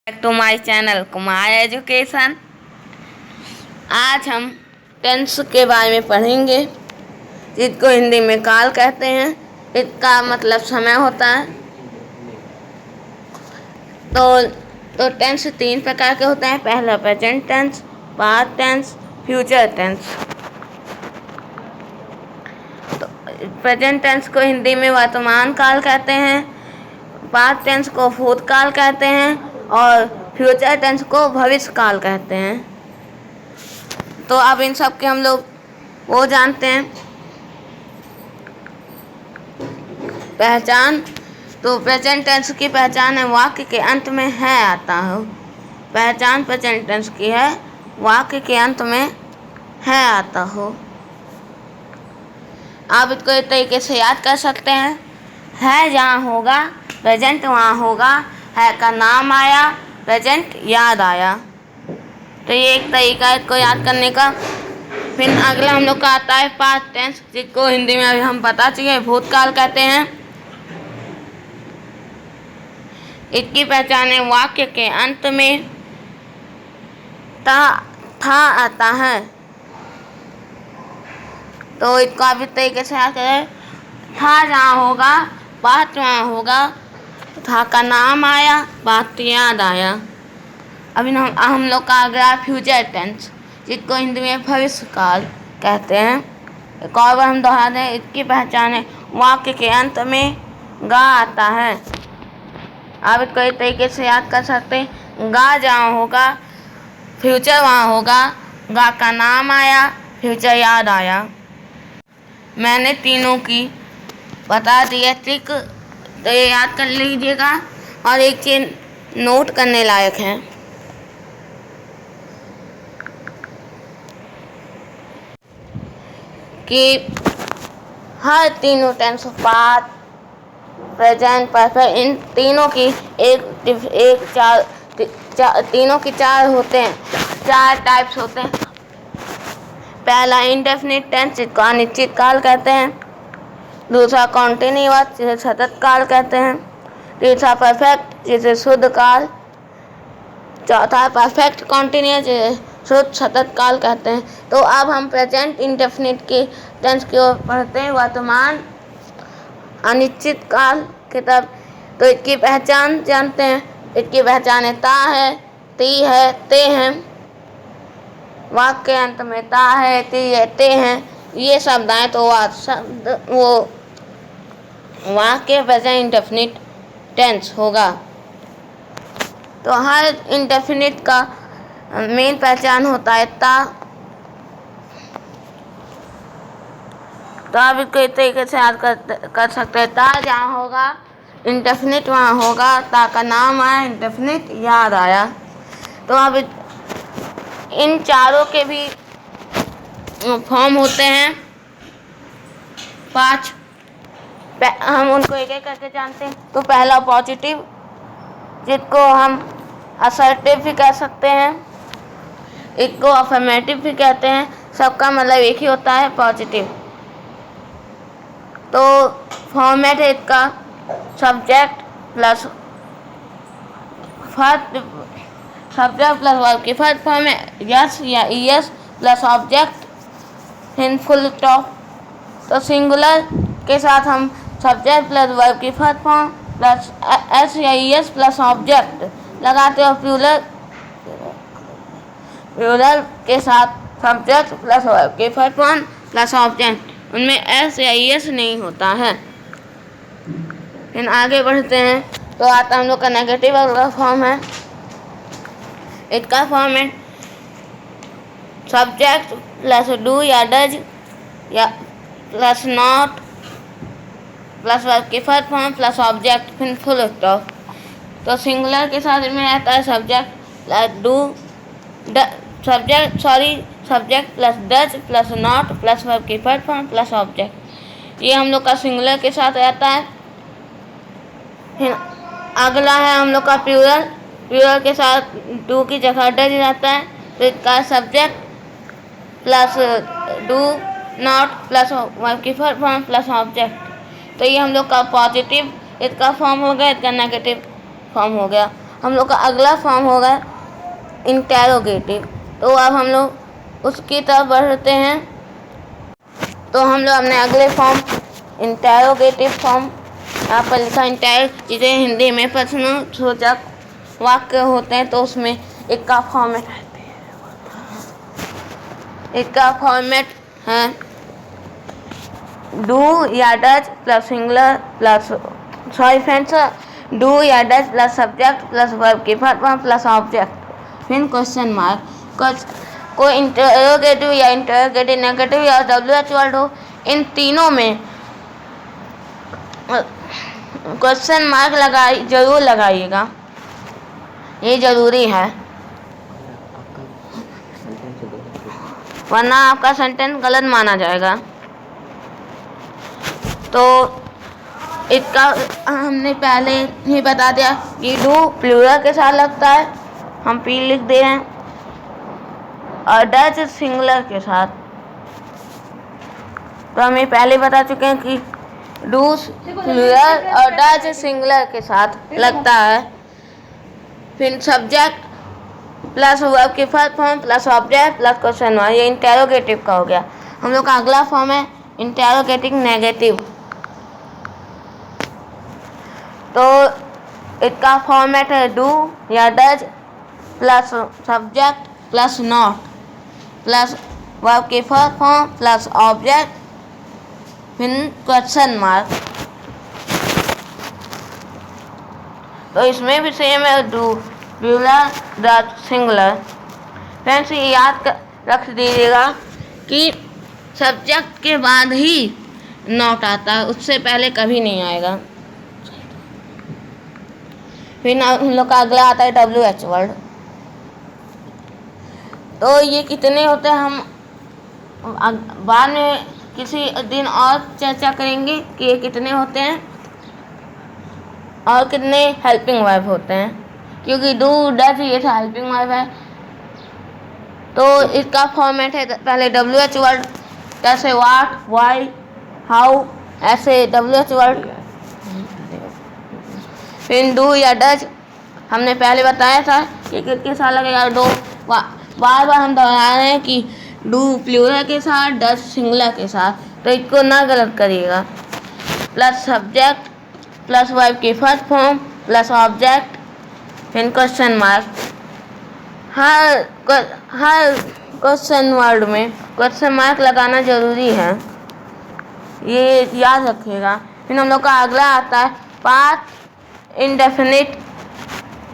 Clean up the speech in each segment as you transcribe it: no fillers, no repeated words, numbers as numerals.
Back to my channel Kumar education. आज हम tense के बारे में पढ़ेंगे, जिसको हिंदी में काल कहते हैं। इसका मतलब समय होता है। तो टेंस तीन प्रकार के होते हैं। पहला present tense, past tense, future tense. तो प्रेजेंट टेंस को हिंदी में वर्तमान काल कहते हैं, पास्ट टेंस को भूतकाल कहते हैं और फ्यूचर टेंस को भविष्य काल कहते हैं। तो अब इन सब के हम लोग वो जानते हैं। पहचान, तो प्रेजेंट टेंस की पहचान है वाक्य के अंत में है आता हो। पहचान प्रेजेंट टेंस की है वाक्य के अंत में है आता हो। आप इसको इस तरीके से याद कर सकते हैं। है जहाँ होगा प्रेजेंट वहाँ होगा, है का नाम आया प्रेजेंट याद आया। तो ये एक तरीका है इसको याद करने का। फिर अगला हम लोग का आता है पास्ट टेंस, जिसको हिंदी में अभी हम बता चुके हैं भूतकाल कहते हैं। इसकी पहचान है वाक्य के अंत में था आता है। तो इसको आप इस तरीके से याद करें। था जहाँ होगा पास्ट वहाँ होगा, था का नाम आया बात याद आया। अभी हम लोग का आ गया फ्यूचर टेंस, जिसको हिंदी में भविष्य काल कहते हैं। एक और बार हम दोहरा दें। इसकी पहचान है वाक्य के अंत में गा आता है। आप इसको इस तरीके से याद कर सकते हैं। गा जहाँ होगा फ्यूचर वहाँ होगा, गा का नाम आया फ्यूचर याद आया। मैंने तीनों की बता दिया ट्रिक, तो ये याद कर लीजिएगा। और एक चीज नोट करने लायक है कि हर तीनों टेंस पास्ट प्रेजेंट परफेक्ट, इन तीनों की तीनों की चार होते हैं, चार टाइप्स होते हैं। पहला इंडेफिनिट टेंस, जिसको अनिश्चित काल कहते हैं। दूसरा कॉन्टिन्यूअस, जिसे सतत काल कहते हैं। तीसरा परफेक्ट, जिसे शुद्ध काल। चौथा परफेक्ट कॉन्टिन्यूअस, जिसे शुद्ध सतत काल कहते हैं। तो अब हम प्रेजेंट इंडेफिनिट की टेंस की ओर पढ़ते हैं, वर्तमान अनिश्चित काल की तरफ। तो इसकी पहचान जानते हैं। इसकी पहचान है ता है, ती है, ते हैं। वाक्य के अंत में ता है, ती है, ते हैं, ये शब्द आए तो वो वाक्य प्रेजेंट इंडेफिनिट टेंस होगा। तो हर इंडेफिनिट का मेन पहचान होता है ता। तो आप इसको इस तरीके से याद कर सकते हैं। ता जहाँ होगा इंडेफिनिट वहाँ होगा, ता का नाम आया इंडेफिनिट याद आया। तो अब इन चारों के भी फॉर्म होते हैं 5। हम उनको एक एक करके जानते हैं। तो पहला पॉजिटिव, जिसको हम असर्टिव भी कह सकते हैं, इसको अफर्मेटिव भी कहते हैं। सबका मतलब एक ही होता है, पॉजिटिव। तो फॉर्मेट है इसका सब्जेक्ट प्लस वर्ब की फर्स्ट फॉर्म है यस या es plus object in full stop. तो सिंगुलर के साथ हम सब्जेक्ट प्लस वर्ब की फर्स्ट फॉर्म प्लस एस या ईएस प्लस ऑब्जेक्ट लगाते हो। प्लूरल के साथ सब्जेक्ट प्लस वर्ब की फर्स्ट फॉर्म प्लस ऑब्जेक्ट, उनमें एस या ईएस नहीं होता है। फिर आगे बढ़ते हैं तो आता हम लोग का नेगेटिव वाला फॉर्म है। इसका फॉर्म है सब्जेक्ट प्लस डू या डज या प्लस नॉट प्लस वर्ब की फर्स्ट फॉर्म प्लस ऑब्जेक्ट फिर फुल स्टॉप। तो सिंगुलर के साथ इसमें रहता है subject plus subject plus does plus not plus verb की फर्स्ट फॉर्म प्लस ऑब्जेक्ट, ये हम लोग का सिंगुलर के साथ रहता है। फिर अगला है हम लोग का प्लूरल। प्लूरल के साथ डू की जगह डज रहता है। तो इसका subject plus do not plus verb की फर्स्ट फॉर्म प्लस ऑब्जेक्ट। तो ये हम लोग का पॉजिटिव इसका फॉर्म हो गया, इसका नेगेटिव फॉर्म हो गया। हम लोग का अगला फॉर्म होगा इंटेरोगेटिव। तो अब हम लोग उसकी तरफ बढ़ते हैं। तो हम लोग अपने अगले फॉर्म इंटेरोगेटिव फॉर्म, यहाँ पर लिखा इंटेर चीज़ें हिंदी में प्रश्नसूचक वाक्य होते हैं। तो उसमें एक का फॉर्मेट है डू या does plus singular plus do या does plus subject plus verb की फॉर्म प्लस ऑब्जेक्ट फिर क्वेश्चन मार्क। कोई इंटरोगेटिव या इंटरोगेटिव नेगेटिव या WH वर्ड हो, इन तीनों में क्वेश्चन मार्क जरूर लगाइएगा, ये जरूरी है, वरना आपका सेंटेंस गलत माना जाएगा। तो इसका हमने पहले ही बता दिया कि डू प्लूरल के साथ लगता है, हम पी लिख दे हैं, और डज सिंगुलर के साथ। तो हम ये पहले बता चुके हैं कि डू प्लूरल और डज सिंगुलर के साथ लगता है। फिर सब्जेक्ट प्लस वर्ब की first form plus object plus question mark, ये इंटेरोगेटिव का हो गया। हम लोग का अगला फॉर्म है इंटेरोगेटिव नेगेटिव। तो इसका फॉर्मेट है डू या does plus subject plus not plus verb की फर्स्ट फॉर्म प्लस ऑब्जेक्ट फिर क्वेश्चन मार्क। तो इसमें भी सेम है do plural does singular. Friends ये याद रख दीजिएगा कि सब्जेक्ट के बाद ही नॉट आता है, उससे पहले कभी नहीं आएगा। फिर हम लोग का अगला आता है WH वर्ड। तो ये कितने होते हैं हम बाद में किसी दिन और चर्चा करेंगे कि ये कितने होते हैं और कितने हेल्पिंग वर्ब होते हैं, क्योंकि डू डज ये था हेल्पिंग वर्ब है। तो इसका फॉर्मेट है पहले WH वर्ड, जैसे व्हाट, व्हाई, हाउ, ऐसे WH वर्ड। फिर डू या डज हमने पहले बताया था कि किसके साथ लगेगा। दो बार बार हम दोहरा रहे हैं कि डू प्लूरल के साथ डज सिंगुलर के साथ, तो इसको ना गलत करिएगा। प्लस सब्जेक्ट प्लस वर्ब की फर्स्ट फॉर्म प्लस ऑब्जेक्ट फिर क्वेश्चन मार्क। हर क्वेश्चन वर्ड में क्वेश्चन मार्क लगाना जरूरी है, ये याद रखिएगा। फिर हम लोग का अगला आता है पास्ट इंडेफिनिट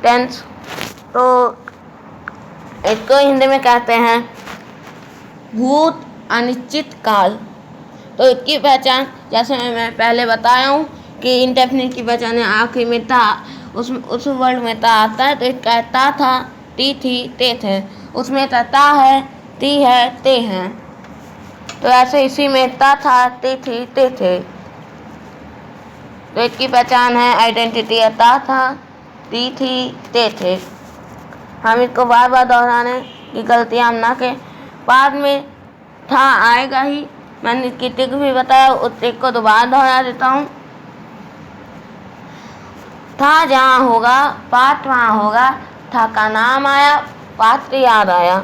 टेंस। तो इसको हिंदी में कहते हैं भूत अनिश्चित काल। तो इसकी पहचान जैसे मैं पहले बताया हूँ कि इंडेफिनिट की पहचान आखिर में था, उस वर्ड में ता आता है। तो इसका ता था, टी थी, ते थे, उसमें ता है, ती है, ते हैं। तो ऐसे इसी में ता था, ते थी, ते थे। तो इसकी पहचान है आइडेंटिटी है ता था, ती थी, ते थे। हम इसको बार बार दोहराने की गलतियाँ हम ना के, बाद में था आएगा ही। मैंने इसकी ट्रिक भी बताया, उस ट्रिक को दोबारा दोहरा देता हूँ। था जहाँ होगा पात्र वहाँ होगा, था का नाम आया पात्र याद आया।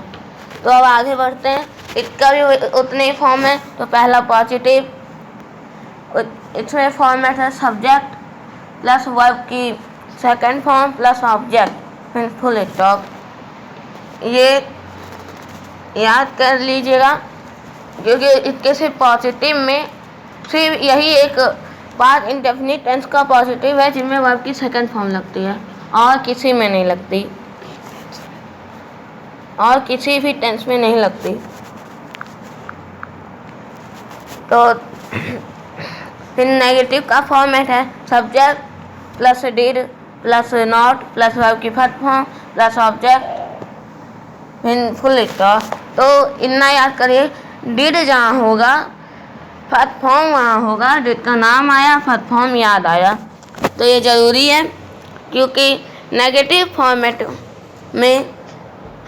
तो अब आगे बढ़ते हैं। इसका भी उतने ही फॉर्म है। तो पहला पॉजिटिव, इसमें फॉर्मेट है सब्जेक्ट प्लस वर्ब की सेकंड फॉर्म प्लस ऑब्जेक्ट फिर फुल स्टॉप। ये याद कर लीजिएगा, क्योंकि इसके सिर्फ पॉजिटिव में सिर्फ यही एक पास्ट इंडेफिनिट टेंस का पॉजिटिव है जिनमें वर्ब की सेकंड फॉर्म लगती है, और किसी में नहीं लगती, और किसी भी टेंस में नहीं लगती। तो फिर नेगेटिव का फॉर्मेट है subject plus did plus not plus verb की फर्स्ट फॉर्म प्लस ऑब्जेक्ट फिर फुल स्टॉप। तो इतना याद करिए, डिड जहाँ होगा फर्स्ट फॉर्म वहाँ होगा, डिड का नाम आया फर्स्ट फॉर्म याद आया। तो ये ज़रूरी है, क्योंकि नेगेटिव फॉर्मेट में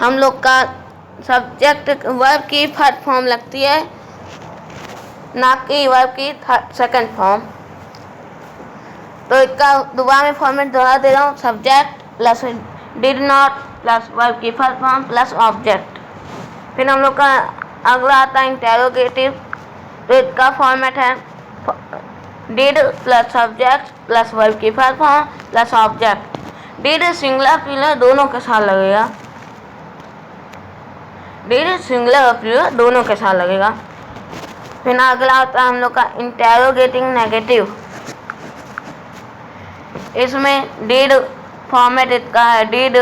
हम लोग का सब्जेक्ट वर्ब की फर्स्ट फॉर्म लगती है, ना कि वर्ब की सेकंड फॉर्म। तो इसका दोबारा में फॉर्मेट दोहरा दे रहा हूँ, subject plus did not plus verb की फुल फॉर्म प्लस ऑब्जेक्ट। फिर हम लोग का अगला आता है इंटेरोगेटिव। तो इसका फॉर्मेट है did plus subject plus verb की full form plus object. Did singular plural दोनों के साथ लगेगा, डिड सिंगुलर और प्लूरल दोनों के साथ लगेगा। फिर अगला आता है हम लोग का इंटेरोगेटिंग नेगेटिव। इसमें डिड फॉर्मेट इसका है did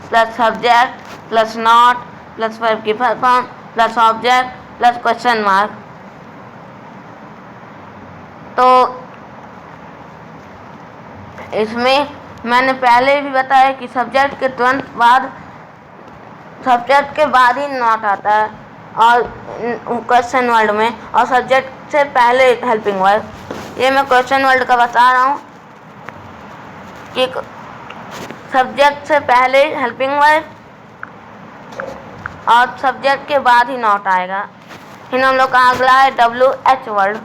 plus subject plus not plus verb की full form plus object plus question mark. तो इसमें मैंने पहले भी बताया कि सब्जेक्ट के तुरंत बाद, सब्जेक्ट के बाद ही नॉट आता है और क्वेश्चन वर्ड में, और सब्जेक्ट से पहले हेल्पिंग वर्ड। ये मैं क्वेश्चन वर्ड का बता रहा हूँ कि सब्जेक्ट से पहले हेल्पिंग वर्ड और सब्जेक्ट के बाद ही नॉट आएगा। फिर हम लोग का अगला है WH वर्ड।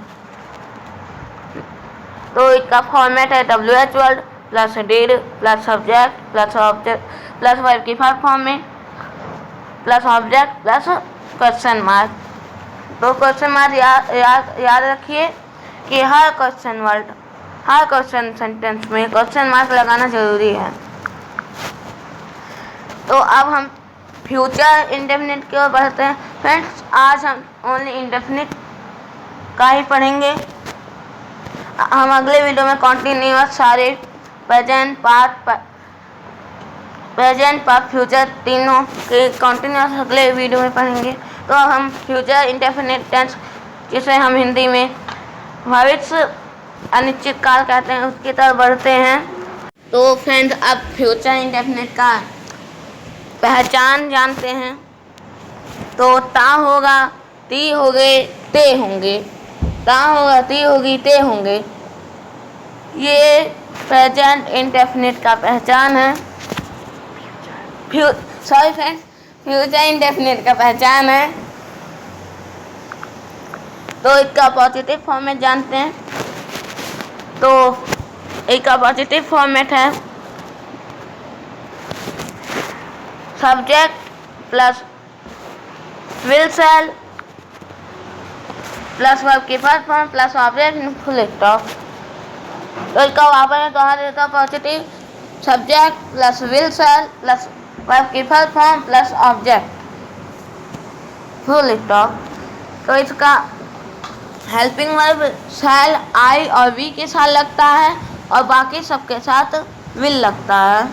तो इसका फॉर्मेट है WH word plus did plus subject plus object plus verb की फुल फॉर्म में plus object plus question mark. तो क्वेश्चन मार्क याद रखिए कि हर क्वेश्चन वर्ड, हर क्वेश्चन सेंटेंस में क्वेश्चन मार्क लगाना जरूरी है। तो अब हम फ्यूचर इंडेफिनिट की ओर बढ़ते हैं। फ्रेंड्स, आज हम ओनली इंडेफिनिट का ही पढ़ेंगे। हम अगले वीडियो में कॉन्टिन्यूअस सारे प्रेजेंट पास्ट फ्यूचर तीनों के कॉन्टिन्यूअस अगले वीडियो में पढ़ेंगे। तो अब हम फ्यूचर इंडेफिनिट टेंस, जिसे हम हिंदी में भविष्य अनिश्चित काल कहते हैं, उसकी तरफ बढ़ते हैं। तो फ्रेंड्स, अब फ्यूचर इंडेफिनिट का पहचान जानते हैं। तो ता होगा, ती हो गए, ते होंगे, ता होगा, ती होगी, ते होंगे। ये प्रेजेंट इंडेफिनिट का पहचान है। सॉरी फ्रेंड्स, फ्यूचर इंडेफिनिट का पहचान है। तो इसका पॉजिटिव फॉर्मेट जानते हैं। तो इसका पॉजिटिव फॉर्मेट है subject plus will shall plus verb की full form plus object full stop. तो इसका वापस दोहरा देता positive subject plus will shall plus verb की full form plus object full stop. तो इसका हेल्पिंग वर्ब शैल आई और वी के साथ लगता है और बाकी सबके साथ विल लगता है।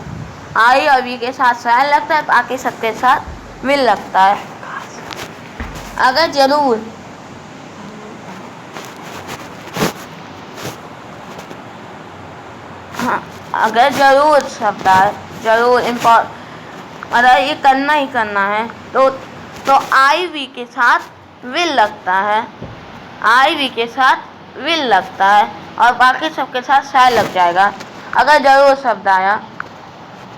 आई और वी के साथ शैल लगता है, बाकी सबके साथ विल लगता है। अगर जरूर अगर जरूर शब्द है, जरूर मतलब ये करना ही करना है, तो आई वी के साथ विल लगता है, आई वी के साथ विल लगता है और बाकी सबके साथ शैल लग जाएगा। अगर जरूर शब्द आया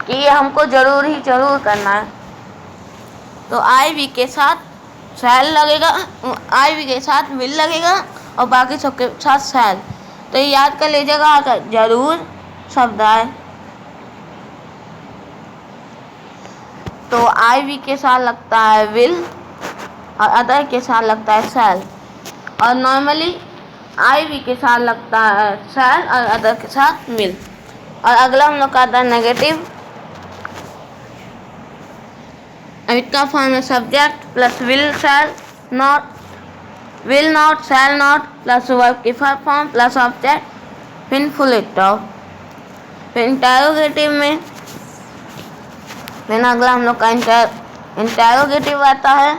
कि ये हमको जरूर करना है, तो आई वी के साथ शैल लगेगा, आई वी के साथ विल लगेगा और बाकी सबके साथ शैल। तो ये याद कर लीजिएगा, अगर जरूर शब्द आए तो आई वी के साथ लगता है विल और अदर के साथ लगता है शैल, और नॉर्मली आई वी के साथ लगता है शैल और अदर के साथ विल। और अगला हम लोग का आता है नेगेटिव। इसका फॉर्म है subject plus will shall not, will not shall not plus verb की फुल फॉर्म प्लस ऑब्जेक्ट फिर फुल स्टॉप। फिर इंटेरोगेटिव में फिर अगला हम लोग का इंटेरोगेटिव आता है।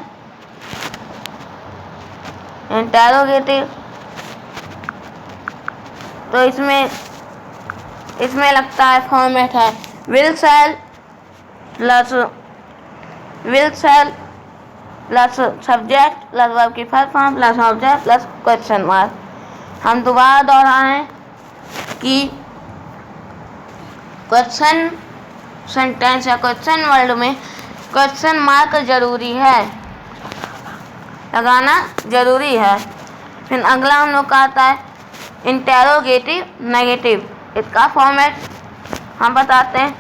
इंटेरोगेटिव तो इसमें लगता है फॉर्मेट है will shall plus subject plus verb की full form plus object plus question mark. हम दोबारा दोहराएं कि क्वेश्चन सेंटेंस या क्वेश्चन वर्ड में क्वेश्चन मार्क जरूरी है, लगाना जरूरी है। फिर अगला हम लोग का आता है इंटेरोगेटिव नेगेटिव। इसका फॉर्मेट हम बताते हैं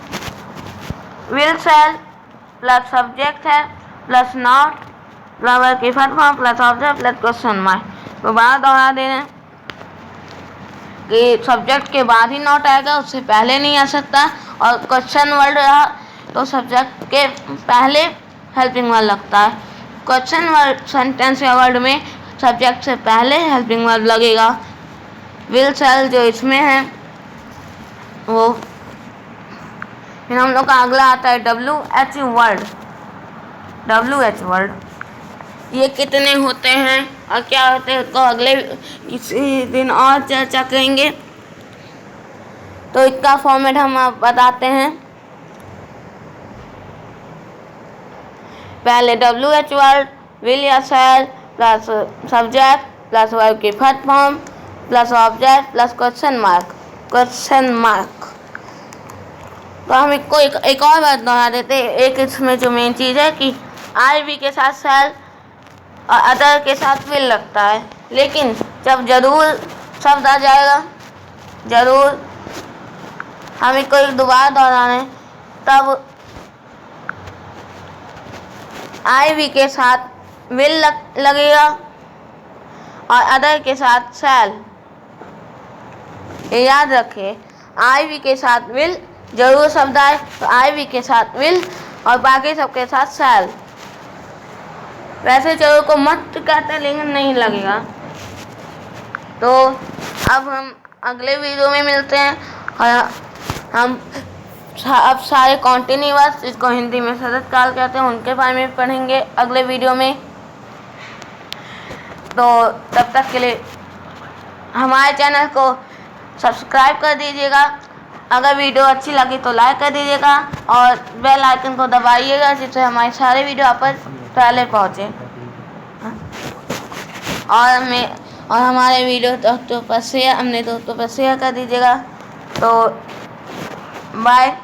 विल सेल प्लस सब्जेक्ट है प्लस नॉट प्लस की first form plus object plus question mark. दोबारा दोहरा दे रहे हैं कि सब्जेक्ट के बाद ही नॉट आएगा, उससे पहले नहीं आ सकता। और क्वेश्चन वर्ड रहा तो सब्जेक्ट के पहले हेल्पिंग वर्ड लगता है। क्वेश्चन वर्ड सेंटेंस या वर्ड में सब्जेक्ट से पहले हेल्पिंग वर्ड लगेगा। विल सेल जो इसमें है वो। फिर हम लोग का अगला आता है WH वर्ड। WH वर्ड ये कितने होते हैं और क्या होते हैं उसको अगले किसी दिन और चर्चा करेंगे। तो इसका फॉर्मेट हम आप बताते हैं। पहले WH वर्ड विल या shall plus subject plus verb की first form plus object plus question mark. तो हम इसको एक और बात दोहरा देते हैं। एक इसमें जो मेन चीज़ है कि IV के साथ सेल और अदर के साथ विल लगता है, लेकिन जब जरूर शब्द आ जाएगा, जरूर हम इसको एक दोबारा दोहराने, तब IV के साथ विल लगेगा और अदर के साथ सेल। याद रखें, IV के साथ विल जरूर शब्द आए तो IV के साथ विल और बाकी सबके साथ सेल। वैसे जरूर को मत कहते लेकिन नहीं लगेगा। तो अब हम अगले वीडियो में मिलते हैं और हम अब सारे कॉन्टिन्यूअस जिसको हिंदी में सतत काल कहते हैं उनके बारे में पढ़ेंगे अगले वीडियो में। तो तब तक के लिए हमारे चैनल को सब्सक्राइब कर दीजिएगा। अगर वीडियो अच्छी लगी तो लाइक कर दीजिएगा और बेल आइकन को दबाइएगा जिससे हमारे सारे वीडियो आप पर पहले पहुँचे। और हमारे वीडियो दोस्तों पर शेयर कर दीजिएगा। तो बाय।